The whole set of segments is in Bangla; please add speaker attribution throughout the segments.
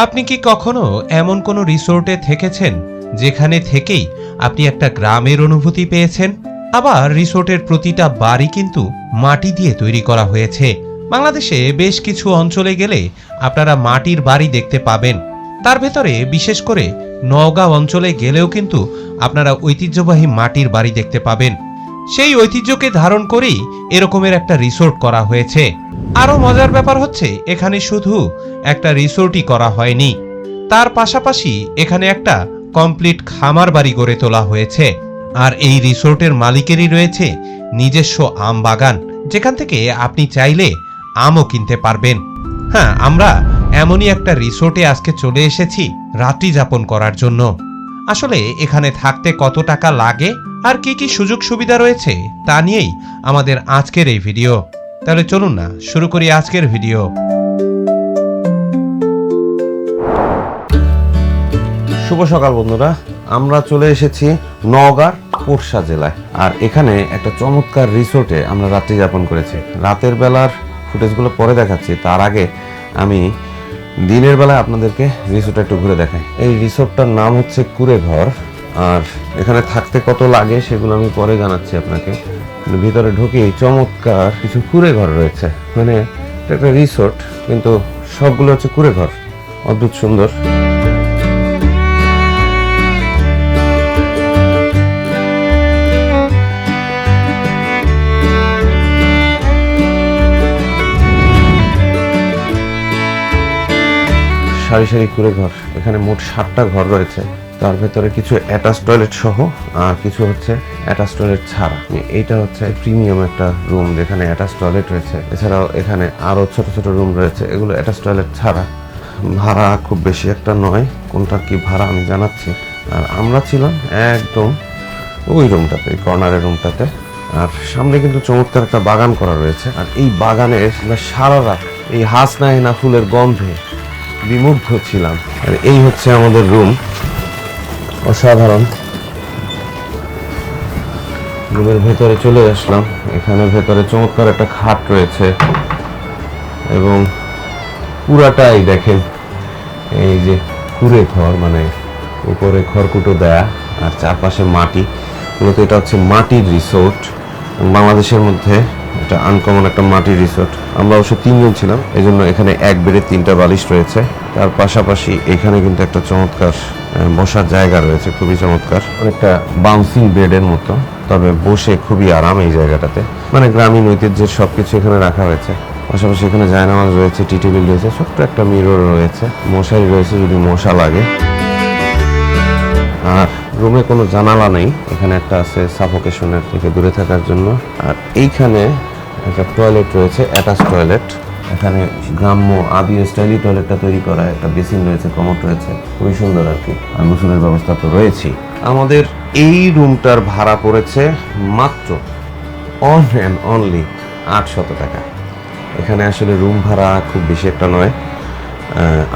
Speaker 1: আপনি কি কখনো এমন কোনো রিসোর্টে থেকেছেন যেখানে থেকেই আপনি একটা গ্রামের অনুভূতি পেয়েছেন? আবার রিসোর্টের প্রতিটা বাড়ি কিন্তু মাটি দিয়ে তৈরি করা হয়েছে। বাংলাদেশে বেশ কিছু অঞ্চলে গেলে আপনারা মাটির বাড়ি দেখতে পাবেন। তার ভেতরে বিশেষ করে নওগাঁ অঞ্চলে গেলেও কিন্তু আপনারা ঐতিহ্যবাহী মাটির বাড়ি দেখতে পাবেন। সেই ঐতিহ্যকে ধারণ করেই এরকমের একটা রিসোর্ট করা হয়েছে। আরো মজার ব্যাপার হচ্ছে, এখানে শুধু একটা রিসোর্টই করা হয়নি, তার পাশাপাশি এখানে একটা কমপ্লিট খামার বাড়ি গড়ে তোলা হয়েছে। আর এই রিসোর্টের মালিকেরই রয়েছে নিজস্ব আম বাগান, যেখান থেকে আপনি চাইলে আমও কিনতে পারবেন। হ্যাঁ, আমরা এমনই একটা রিসোর্টে আজকে চলে এসেছি রাত্রি যাপন করার জন্য। আসলে এখানে থাকতে কত টাকা লাগে আর কি কি সুযোগ সুবিধা রয়েছে তা নিয়েই আমাদের আজকের এই ভিডিও। তাহলে চলুন না শুরু করি আজকের ভিডিও।
Speaker 2: শুভ সকাল বন্ধুরা, আমরা চলে এসেছি নওগাঁর পোরশা জেলায়। আর এখানে একটা চমৎকার রিসোর্টে আমরা রাত্রি যাপন করেছি। রাতের বেলার ফুটেজগুলো পরে দেখাচ্ছি, তার আগে আমি দিনের বেলায় আপনাদেরকে রিসোর্টটা একটু ঘুরে দেখাই। এই রিসোর্টটার নাম হচ্ছে কুড়েঘর। আর এখানে থাকতে কত লাগে সেগুলো আমি পরে জানাচ্ছি আপনাকে। ভিতরে ঢুকেই চমৎকার কিছু কুড়েঘর রয়েছে। মানে এটা একটা রিসোর্ট, কিন্তু সবগুলো হচ্ছে কুড়েঘর, অদ্ভুত সুন্দর। সারি সারি করে ঘর, এখানে মোট 7টা ঘর রয়েছে। তার ভেতরে কিছু অ্যাটাচ টয়লেট সহ আর কিছু হচ্ছে অ্যাটাচ টয়লেট ছাড়া। এইটা হচ্ছে প্রিমিয়াম একটা রুম যেখানে অ্যাটাচ টয়লেট রয়েছে। এছাড়াও এখানে আরো ছোট ছোট রুম রয়েছে, এগুলো অ্যাটাচ টয়লেট ছাড়া। ভাড়া খুব বেশি একটা নয়, কোনটার কি ভাড়া আমি জানাচ্ছি। আর আমরা ছিলাম একদম ওই রুমটাতে, এই কর্নারের রুমটাতে। আর সামনে কিন্তু চমৎকার একটা বাগান করা রয়েছে। আর এই বাগানে সারা রাত এই হাসনাহেনা ফুলের গন্ধে বিমুগ্ধ ছিলাম। আর এই হচ্ছে আমাদের রুম, অসাধারণ। রুমের ভেতরে চলে আসলাম। এখানে ভেতরে চমৎকার একটা খাট রয়েছে এবং পুরাটাই দেখেন এই যে কুড়ে ঘর, মানে উপরে খড়কুটো দেয়া আর চারপাশে মাটি। মূলত এটা হচ্ছে মাটির রিসোর্ট। বাংলাদেশের মধ্যে এটা আনকমন একটা মাটির রিসোর্ট। আমরা অবশ্য 3 জন ছিলাম, এই জন্য এখানে এক বেডে 3টা বালিশ রয়েছে। তার পাশাপাশি এখানে কিন্তু একটা চমৎকার বসার জায়গা রয়েছে, খুবই চমৎকার, অনেকটা বাউন্সিং বেডের মতো, তবে বসে খুবই আরাম এই জায়গাটাতে। মানে গ্রামীণ ঐতিহ্যের সবকিছু এখানে রাখা হয়েছে। পাশাপাশি এখানে জায়নামাজ রয়েছে, টি টেবিল রয়েছে, ছোট্ট একটা মিরর রয়েছে, মশারি রয়েছে যদি মশা লাগে। আর রুমে কোনো জানালা নেই, এখানে একটা আছে সাফোকেশনের থেকে দূরে থাকার জন্য। আর এইখানে একটা টয়লেট রয়েছে, অ্যাটাচ টয়লেট। এখানে গ্রাম্য আদি স্টাইলি টয়লেটটা তৈরি করা, একটা বেসিন রয়েছে, কমোড রয়েছে, খুবই সুন্দর আর কি। আর গোসলের ব্যবস্থা তো রয়েছেই। আমাদের এই রুমটার ভাড়া পড়েছে মাত্র অনলি 800 টাকা। এখানে আসলে রুম ভাড়া খুব বেশি একটা নয়,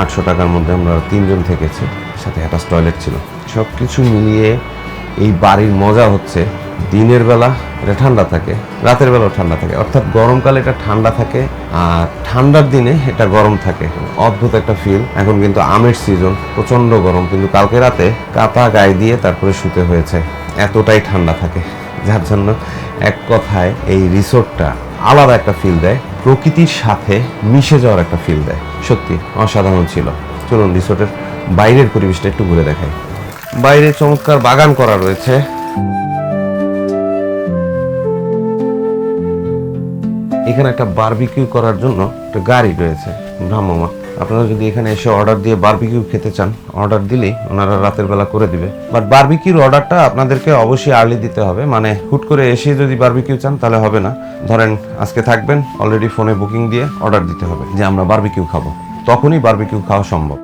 Speaker 2: 800 টাকার মধ্যে আমরা 3 জন থেকেছি, সাথে অ্যাটাচ টয়লেট ছিল। সব কিছু মিলিয়ে এই বাড়ির মজা হচ্ছে দিনের বেলা এটা ঠান্ডা থাকে, রাতের বেলাও ঠান্ডা থাকে। অর্থাৎ গরমকালে এটা ঠান্ডা থাকে আর ঠান্ডার দিনে এটা গরম থাকে। অদ্ভুত একটা ফিল। এখন কিন্তু আমের সিজন, প্রচণ্ড গরম, কিন্তু কালকে রাতে কাঁথা গায়ে দিয়ে তারপরে শুতে হয়েছে, এতটাই ঠান্ডা থাকে। যার জন্য এক কথায় এই রিসোর্টটা আলাদা একটা ফিল দেয়, প্রকৃতির সাথে মিশে যাওয়ার একটা ফিল দেয়। সত্যি অসাধারণ ছিল। চলুন রিসোর্টের বাইরের পরিবেশটা একটু ঘুরে দেখাই। বাইরে চমৎকার বাগান করা রয়েছে। এখানে একটা বারবিকিউ করার জন্য একটা গাড়ি রয়েছে, ভ্রাম্যমাণ। আপনারা যদি এখানে এসে অর্ডার দিয়ে বারবিকিউ খেতে চান, অর্ডার দিলেই ওনারা রাতের বেলা করে দিবে। বাট বারবিকিউর অর্ডারটা আপনাদেরকে অবশ্যই আর্লি দিতে হবে। মানে হুট করে এসে যদি বারবিকিউ চান তাহলে হবে না। ধরেন আজকে থাকবেন, অলরেডি ফোনে বুকিং দিয়ে অর্ডার দিতে হবে যে আমরা বারবিকিউ খাবো, তখনই বারবিকিউ খাওয়া সম্ভব।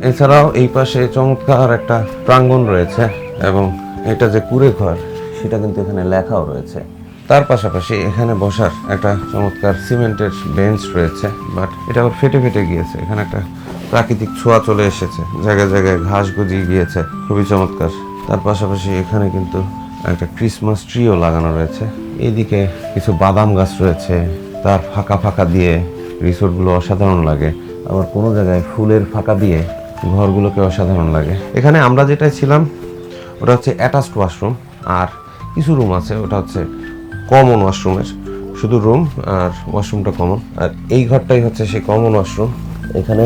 Speaker 2: এছাড়াও এই পাশে চমৎকার একটা প্রাঙ্গণ রয়েছে এবং এটা যে কুড়ে ঘর সেটা কিন্তু এখানে লেখাও রয়েছে। তার পাশাপাশি এখানে বসার একটা চমৎকার সিমেন্টের বেঞ্চ রয়েছে, বাট এটা আবার ফেটে ফেটে গিয়েছে। এখানে একটা প্রাকৃতিক ছোঁয়া চলে এসেছে, জায়গায় জায়গায় ঘাস গজিয়ে গিয়েছে, খুবই চমৎকার। তার পাশাপাশি এখানে কিন্তু একটা ক্রিসমাস ট্রিও লাগানো রয়েছে। এইদিকে কিছু বাদাম গাছ রয়েছে, তার ফাঁকা ফাঁকা দিয়ে রিসোর্টগুলো অসাধারণ লাগে। আবার কোনো জায়গায় ফুলের ফাঁকা দিয়ে ঘরগুলোকে অসাধারণ লাগে। এখানে আমরা যেটা ছিলাম ওটা হচ্ছে অ্যাটাচড ওয়াশরুম, আর কিছু রুম আছে ওটা হচ্ছে কমন ওয়াশরুমের, শুধু রুম আর ওয়াশরুমটা কমন। আর এই ঘরটাই হচ্ছে সেই কমন ওয়াশরুম। এখানে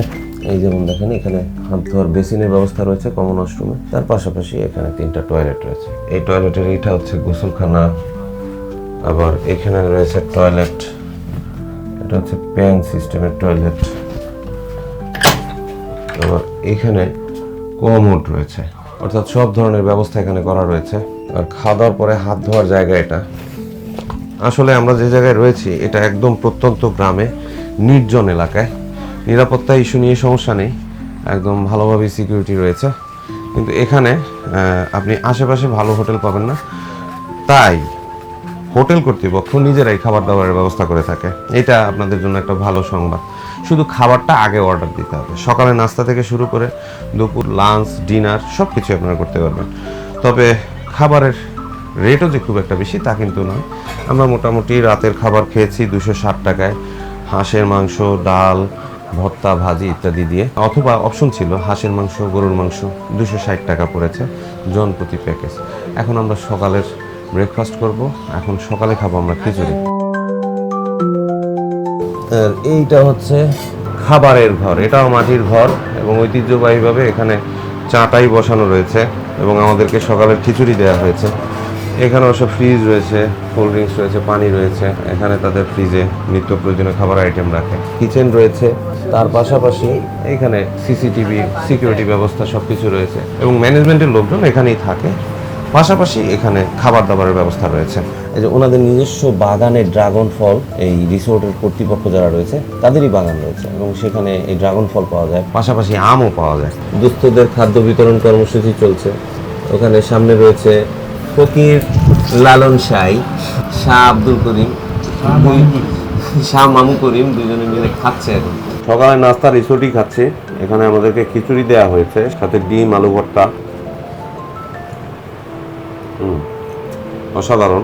Speaker 2: এই যেমন দেখেন, এখানে হাত ধোয়ার বেসিনের ব্যবস্থা রয়েছে কমন ওয়াশরুমে, তার পাশাপাশি এখানে 3টা টয়লেট রয়েছে। এই টয়লেটের এইটা হচ্ছে গোসলখানা, আবার এখানে রয়েছে টয়লেট, এটা হচ্ছে প্যান সিস্টেমের টয়লেট, আবার এখানে কমোড রয়েছে, অর্থাৎ সব ধরনের ব্যবস্থা এখানে করা রয়েছে। আর খাওয়া দাওয়ার পরে হাত ধোয়ার জায়গা এটা। আসলে আমরা যে জায়গায় রয়েছি এটা একদম প্রত্যন্ত গ্রামে, নির্জন এলাকায়। নিরাপত্তা ইস্যু নিয়ে সমস্যা নেই, একদম ভালোভাবে সিকিউরিটি রয়েছে। কিন্তু এখানে আপনি আশেপাশে ভালো হোটেল পাবেন না, তাই হোটেল কর্তৃপক্ষ নিজেরাই খাবার দাবারের ব্যবস্থা করে থাকে। এটা আপনাদের জন্য একটা ভালো সংবাদ। শুধু খাবারটা আগে অর্ডার দিতে হবে। সকালে নাস্তা থেকে শুরু করে দুপুর লাঞ্চ ডিনার সব কিছু আপনারা করতে পারবেন। তবে খাবারের রেটও যে খুব একটা বেশি তা কিন্তু নয়। আমরা মোটামুটি রাতের খাবার খেয়েছি 260 টাকায়, হাঁসের মাংস, ডাল, ভর্তা, ভাজি ইত্যাদি দিয়ে, অথবা অপশন ছিল হাঁসের মাংস, গরুর মাংস, 260 টাকা পড়েছে জন প্রতি প্যাকেজ। এখন আমরা সকালের ব্রেকফাস্ট করব। এখন সকালে খাবো আমরা খিচুড়ি। আর এইটা হচ্ছে খাবারের ঘর, এটাও মাটির ঘর এবং ঐতিহ্যবাহীভাবে এখানে চাটাই বসানো রয়েছে এবং আমাদেরকে সকালের খিচুড়ি দেওয়া হয়েছে। এখানে অবশ্য ফ্রিজ রয়েছে, কোল্ড ড্রিঙ্কস রয়েছে, পানি রয়েছে। এখানে তাদের ফ্রিজে নিত্য প্রয়োজনীয় খাবার আইটেম রাখে। কিচেন রয়েছে, তার পাশাপাশি এখানে সিসিটিভি সিকিউরিটি ব্যবস্থা সব কিছু রয়েছে এবং ম্যানেজমেন্টের লোকজন এখানেই থাকে। পাশাপাশি এখানে খাবার দাবারের ব্যবস্থা রয়েছে। এই যে ওনাদের নিজস্ব বাগানে ড্রাগন ফল, এই রিসোর্টের কর্তৃপক্ষ যারা রয়েছে তাদেরই বাগান রয়েছে এবং সেখানে এই ড্রাগন ফল পাওয়া যায়, পাশাপাশি আমও পাওয়া যায়। দুস্থদের খাদ্য বিতরণ কর্মসূচি চলছে। ওখানে সামনে রয়েছে ফকির লালন সাই, শাহ আব্দুল করিম, শাহ মামু করিম, দুজনে মিলে খাচ্ছে। এখন সকালে নাস্তা রিসোর্টই খাচ্ছে। এখানে আমাদেরকে খিচুড়ি দেওয়া হয়েছে, সাথে ডিম, আলু ভর্তা। অসাধারণ,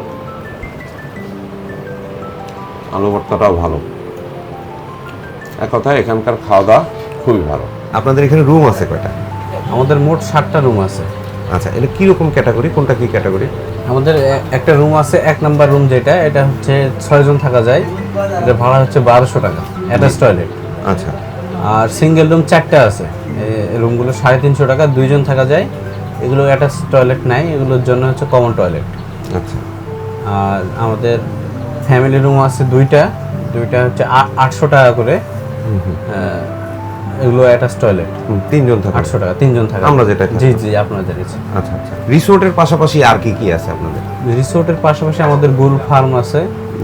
Speaker 2: আলু ভর্তাটাও ভালো। এক কথায় এখানকার খাওয়া দাওয়া খুবই ভালো। আপনাদের এখানে রুম আছে কয়টা?
Speaker 3: আমাদের মোট 7টা রুম আছে।
Speaker 2: আচ্ছা, এটা কিরকম ক্যাটাগরি, কোনটা কি ক্যাটাগরি?
Speaker 3: আমাদের একটা রুম আছে, 1 নাম্বার রুম যেটা, এটা হচ্ছে 6 জন থাকা যায়। এটা ভাড়া হচ্ছে 1200 টাকা, অ্যাটাচ টয়লেট।
Speaker 2: আচ্ছা।
Speaker 3: আর সিঙ্গেল রুম 4টা আছে, এই রুমগুলো 350 টাকা, 2 জন থাকা যায়। এগুলো অ্যাটাচ টয়লেট নাই, এগুলোর জন্য হচ্ছে কমন টয়লেট।
Speaker 2: আচ্ছা।
Speaker 3: আর আমাদের ফ্যামিলি রুম আছে দুইটা হচ্ছে 800 টাকা করে। এগুলো অ্যাটাচ টয়লেট।
Speaker 2: 3 জন থাকে,
Speaker 3: 800 টাকা, 3 জন থাকে।
Speaker 2: আমরা যেটা
Speaker 3: জি জি, আপনাদের ইচ্ছে।
Speaker 2: আচ্ছা আচ্ছা। রিসোর্টের পাশাপাশি আর কি কি আছে আপনাদের?
Speaker 3: রিসোর্টের পাশাপাশি আমাদের গরু ফার্ম আছে।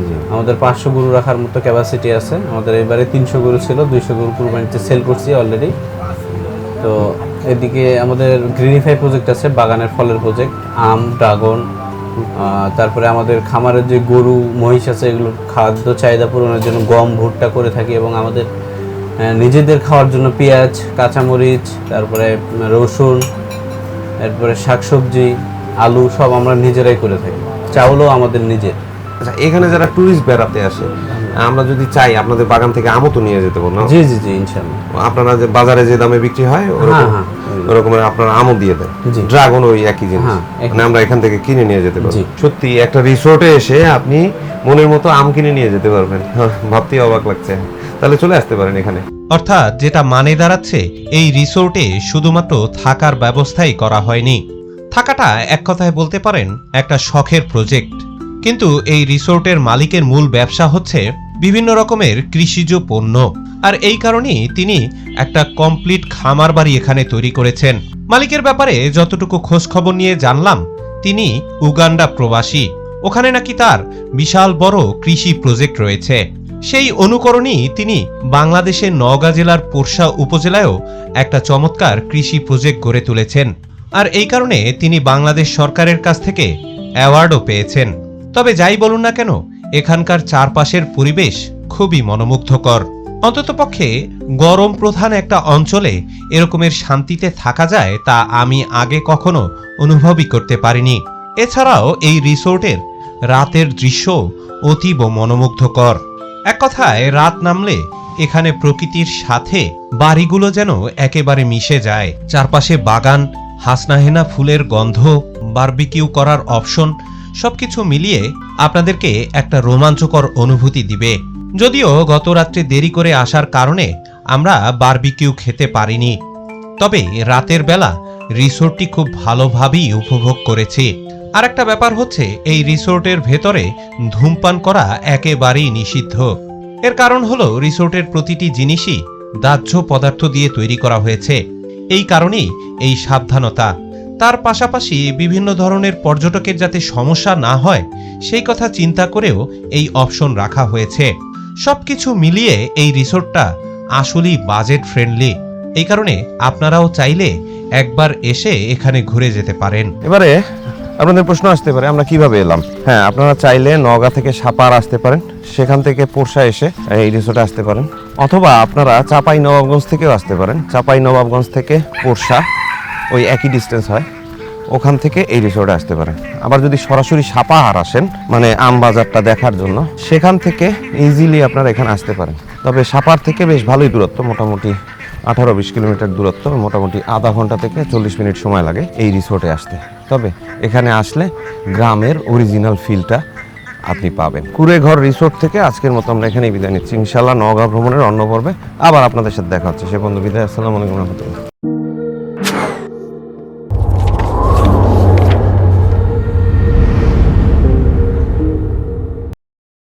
Speaker 2: জি।
Speaker 3: আমাদের 500 গরু রাখার মতো ক্যাপাসিটি আছে। আমাদের এবারে 300 গরু ছিল, 200 গরু কুরবানিতে সেল করছি অলরেডি। তো এদিকে আমাদের গ্রিনিফাই প্রজেক্ট আছে, বাগানের ফলের প্রজেক্ট, আম, ড্রাগন। তারপরে আমাদের খামারের যে গরু মহিষ আছে এগুলোর খাদ্য চাহিদা পূরণের জন্য গম, ভুট্টা করে থাকি এবং আমাদের নিজেদের খাওয়ার জন্য পেঁয়াজ, কাঁচামরিচ, তারপরে রসুন, এরপরে শাকসবজি, আলু সব আমরা নিজেরাই করে থাকি। চাউলও আমাদের নিজের।
Speaker 2: আচ্ছা, এখানে যারা ট্যুরিস্ট বেড়াতে আসে, আমরা যদি চাই আপনাদের বাগান থেকে আমও তো নিয়ে যেতে পারবো না?
Speaker 3: জি জি জি, ইনশাআল্লাহ।
Speaker 2: আপনারা যে বাজারে যে দামে বিক্রি হয় ওরকম ওরকমের আপনারা আমও দিয়ে দেন? ড্রাগন ওই একই জিনিস, মানে আমরা এখান থেকে কিনে নিয়ে যেতে পারবো? সত্যি একটা রিসোর্টে এসে আপনি মনের মতো আম কিনে নিয়ে যেতে পারবেন, ভাবতেই অবাক লাগছে। তাহলে চলে আসতে পারেন এখানে।
Speaker 1: অর্থাৎ যেটা মানে দাঁড়াচ্ছে, এই রিসোর্টে শুধুমাত্র থাকার ব্যবস্থাই করা হয়নি। থাকাটা এক কথায় বলতে পারেন একটা শখের প্রজেক্ট, কিন্তু এই রিসোর্টের মালিকের মূল ব্যবসা হচ্ছে বিভিন্ন রকমের কৃষিজ পণ্য। আর এই কারণেই তিনি একটা কমপ্লিট খামার বাড়ি এখানে তৈরি করেছেন। মালিকের ব্যাপারে যতটুকু খোঁজ খবর নিয়ে জানলাম, তিনি উগান্ডা প্রবাসী। ওখানে নাকি তার বিশাল বড় কৃষি প্রজেক্ট রয়েছে। সেই অনুকরণেই তিনি বাংলাদেশের নওগাঁ জেলার পোরশা উপজেলায়ও একটা চমৎকার কৃষি প্রজেক্ট গড়ে তুলেছেন। আর এই কারণে তিনি বাংলাদেশ সরকারের কাছ থেকে অ্যাওয়ার্ডও পেয়েছেন। তবে যাই বলুন না কেন, এখানকার চারপাশের পরিবেশ খুবই মনোমুগ্ধকর। অন্ততপক্ষে গরম প্রধান একটা অঞ্চলে এরকমের শান্তিতে থাকা যায় তা আমি আগে কখনো অনুভবই করতে পারিনি। এছাড়াও এই রিসোর্টের রাতের দৃশ্য অতীব মনোমুগ্ধকর। এক কথায় রাত নামলে এখানে প্রকৃতির সাথে বাড়িগুলো যেন একেবারে মিশে যায়। চারপাশে বাগান, হাসনাহেনা ফুলের গন্ধ, বারবিকিউ করার অপশন সবকিছু মিলিয়ে আপনাদেরকে একটা রোমাঞ্চকর অনুভূতি দিবে। যদিও গত রাত্রে দেরি করে আসার কারণে আমরা বারবিকিউ খেতে পারিনি, তবে রাতের বেলা রিসোর্টটি খুব ভালোভাবেই উপভোগ করেছি। আর একটা ব্যাপার হচ্ছে, এই রিসোর্টের ভেতরে ধূমপান করা একেবারেই নিষিদ্ধ। এর কারণ হলো রিসোর্টের প্রতিটি জিনিসই দাহ্য পদার্থ দিয়ে তৈরি করা হয়েছে, এই কারণেই এই সাবধানতা। তার পাশাপাশি বিভিন্ন ধরনের পর্যটকের যাতে সমস্যা না হয় সেই কথা চিন্তা করেও এই অপশন রাখা হয়েছে। সবকিছু মিলিয়ে এই রিসোর্টটা আসলেই বাজেট ফ্রেন্ডলি, এই কারণে আপনারাও চাইলে একবার এসে এখানে ঘুরে যেতে পারেন।
Speaker 2: এবারে আপনাদের প্রশ্ন আসতে পারে আমরা কিভাবে এলাম। হ্যাঁ, আপনারা চাইলে নওগাঁ থেকে সাপার আসতে পারেন, সেখান থেকে পোরশা এসে এই রিসোর্টে আসতে পারেন, অথবা আপনারা চাপাই নবাবগঞ্জ থেকেও আসতে পারেন। চাপাই নবাবগঞ্জ থেকে পোরশা ওই একই ডিস্টেন্স হয়, ওখান থেকে এই রিসোর্টে আসতে পারেন। আবার যদি সরাসরি সাপাহার আসেন, মানে আম বাজারটা দেখার জন্য, সেখান থেকে ইজিলি আপনারা এখানে আসতে পারেন। তবে সাপার থেকে বেশ ভালোই দূরত্ব, মোটামুটি 18-20 কিলোমিটার দূরত্ব, মোটামুটি আধা ঘন্টা থেকে 40 মিনিট সময় লাগে এই রিসোর্টে আসতে। তবে এখানে আসলে গ্রামের অরিজিনাল ফিলটা আপনি পাবেন। কুড়েঘর রিসোর্ট থেকে আজকের মতো আমরা এখানেই বিদায় নিচ্ছি। ইনশাল্লাহ নওগাঁ ভ্রমণের অন্য পর্বে আবার আপনাদের সাথে দেখা হচ্ছে। সে বন্ধু বিদায়, আসসালামু আলাইকুম রহমতুল্লাহ।